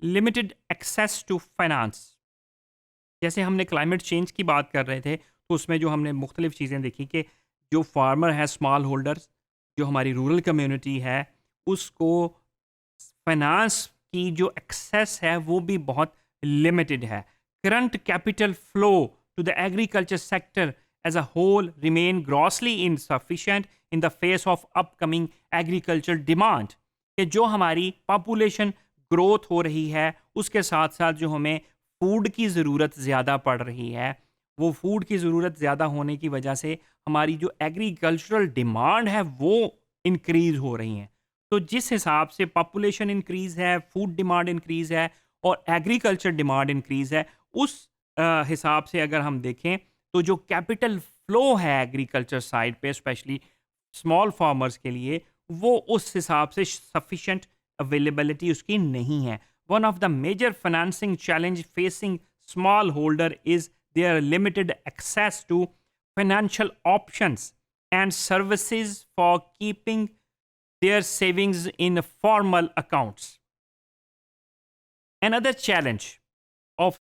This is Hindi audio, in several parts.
Limited access to finance. जैसे हमने क्लाइमेट चेंज की बात कर रहे थे, तो उसमें जो हमने मुख्तलिफ चीज़ें देखी कि जो फार्मर है, स्मॉल होल्डर्स, जो हमारी रूरल कम्युनिटी है, उसको फाइनेंस की जो एक्सेस है वो भी बहुत लिमिटेड है। Current capital flow to the agriculture sector as a whole remain grossly insufficient in the face of upcoming agriculture demand. कि जो हमारी पॉपुलेशन ग्रोथ हो रही है, उसके साथ साथ जो हमें फूड की ज़रूरत ज़्यादा पड़ रही है, वो फूड की ज़रूरत ज़्यादा होने की वजह से हमारी जो एग्रीकल्चरल डिमांड है वो इंक्रीज़ हो रही हैं। तो जिस हिसाब से पॉपुलेशन इंक्रीज़ है, फूड डिमांड इंक्रीज़ है और एग्रीकल्चर डिमांड इंक्रीज़ है, उस हिसाब से अगर हम देखें तो जो कैपिटल फ्लो है एग्रीकल्चर साइड पे स्पेशली स्मॉल फार्मर्स के लिए, वो उस हिसाब से सफिशिएंट अवेलेबिलिटी उसकी नहीं है। One of the major financing challenge facing smallholder is their limited access to financial options and services for keeping their savings in formal accounts. Another challenge of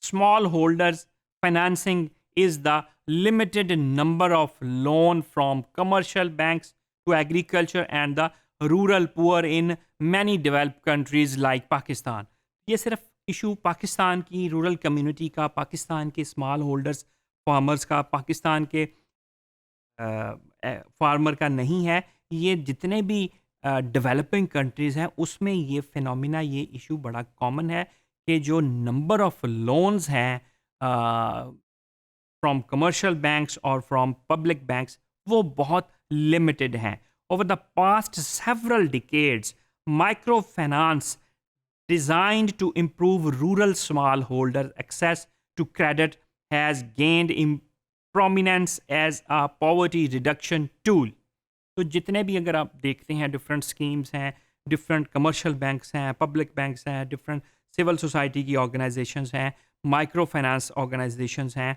smallholders financing is the limited number of loan from commercial banks to agriculture and the rural poor in many developed countries like Pakistan. ये सिर्फ इशू पाकिस्तान की रूरल कम्युनिटी का, पाकिस्तान के स्मॉल होल्डर्स फार्मर्स का, पाकिस्तान के फार्मर का नहीं है। ये जितने भी डेवलपिंग कंट्रीज़ हैं उसमें ये फिनोमिना, ये इशू बड़ा कॉमन है कि जो नंबर ऑफ लोन्स हैं फ्रॉम कमर्शियल बैंक्स और फ्रॉम पब्लिक बैंक्स वो बहुत लिमिटेड हैं। Over the past several decades micro finance designed to improve rural smallholder access to credit has gained prominence as a poverty reduction tool. तो जितने भी अगर आप देखते हैं डिफरेंट स्कीम्स हैं, डिफरेंट कमर्शियल बैंक्स हैं, पब्लिक बैंक्स हैं, डिफरेंट सिविल सोसाइटी की ऑर्गेनाइजेशंस हैं, माइक्रो फाइनेंस ऑर्गेनाइजेशंस हैं,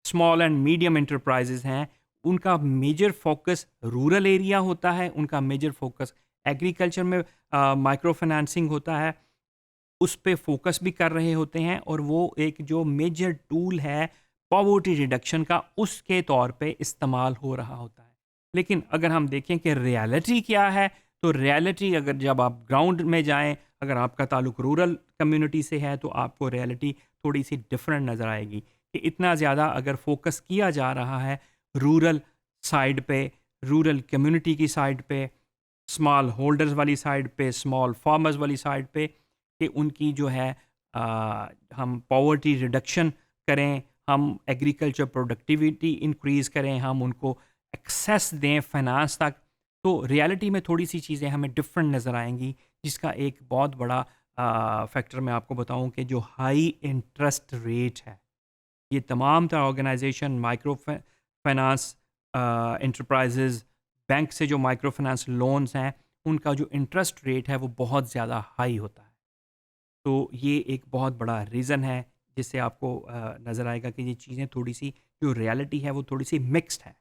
स्मॉल एंड मीडियम इंटरप्राइजेज हैं, उनका मेजर फोकस रूरल एरिया होता है, उनका मेजर फोकस एग्रीकल्चर में माइक्रो फाइनेंसिंग होता है, उस पे फोकस भी कर रहे होते हैं और वो एक जो मेजर टूल है पॉवर्टी रिडक्शन का, उसके तौर पे इस्तेमाल हो रहा होता है। लेकिन अगर हम देखें कि रियलिटी क्या है, तो रियलिटी अगर जब आप ग्राउंड में जाएं, अगर आपका ताल्लुक रूरल कम्युनिटी से है तो आपको रियलिटी थोड़ी सी डिफरेंट नज़र आएगी कि इतना ज़्यादा अगर फोकस किया जा रहा है रूरल साइड पे, रूरल कम्युनिटी की साइड पे, स्मॉल होल्डर्स वाली साइड पे, स्मॉल फार्मर्स वाली साइड पे, कि उनकी जो है हम पॉवर्टी रिडक्शन करें, हम एग्रीकल्चर प्रोडक्टिविटी इंक्रीज़ करें, हम उनको एक्सेस दें फाइनेंस तक, तो रियलिटी में थोड़ी सी चीज़ें हमें डिफरेंट नज़र आएंगी। जिसका एक बहुत बड़ा फैक्टर मैं आपको बताऊं कि जो हाई इंटरेस्ट रेट है, ये तमाम तरह organisation micro finance enterprises bank से जो माइक्रो फाइनेंस लोन्स हैं, उनका जो इंटरेस्ट रेट है वो बहुत ज़्यादा हाई होता है। तो ये एक बहुत बड़ा रीज़न है जिससे आपको नज़र आएगा कि ये चीज़ें थोड़ी सी, जो रियलिटी है वो थोड़ी सी मिक्स्ड है।